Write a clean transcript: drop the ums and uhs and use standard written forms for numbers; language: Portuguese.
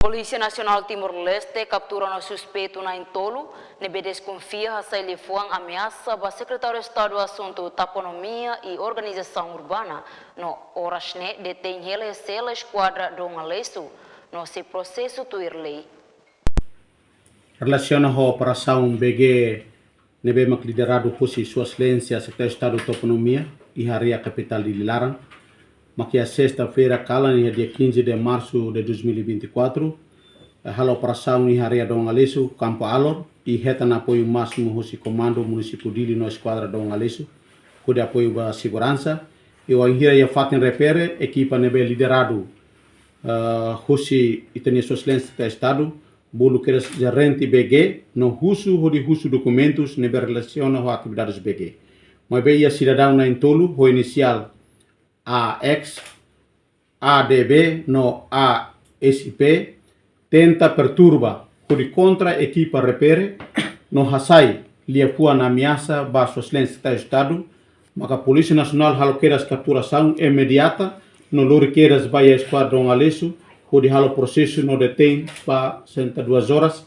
Polícia Nacional Timor-Leste captura um suspeito na Intolo, nebe desconfia a sair fuang ameaça para secretário de Estado do Assunto Taponomia e Organização Urbana, no Orasne detém ele a esquadra do Ngalesu, no seu processo tuirlei. Relaciona a operação BG nebe mak liderado por Sua Excelência Secretário de Estado de Taponomia e a capital de Lilarang, mas que a sexta-feira, dia 15 de março de 2024, a operação em área de Ngalesu, Campo Alor, e reta no apoio máximo do comando municipal de na esquadra de Ngalesu, com apoio da segurança, e o Angira e a Fatin Repere, equipa nebe liderado Sua Excelência de Estado, bolo que gerente BG, no uso documentos nebe relaciona com atividades BG. Mas bem a cidadão na Intolo, o inicial AX, ADB, no ASP, tenta perturba por contra a equipa repere, no Hassai, liapua na ameaça para Sua Excelência de Estado, mas a Polícia Nacional haloqueiras capturação imediata, no loriqueiras vai a esquadrão Alesso, onde halo processo no detém para 102 horas,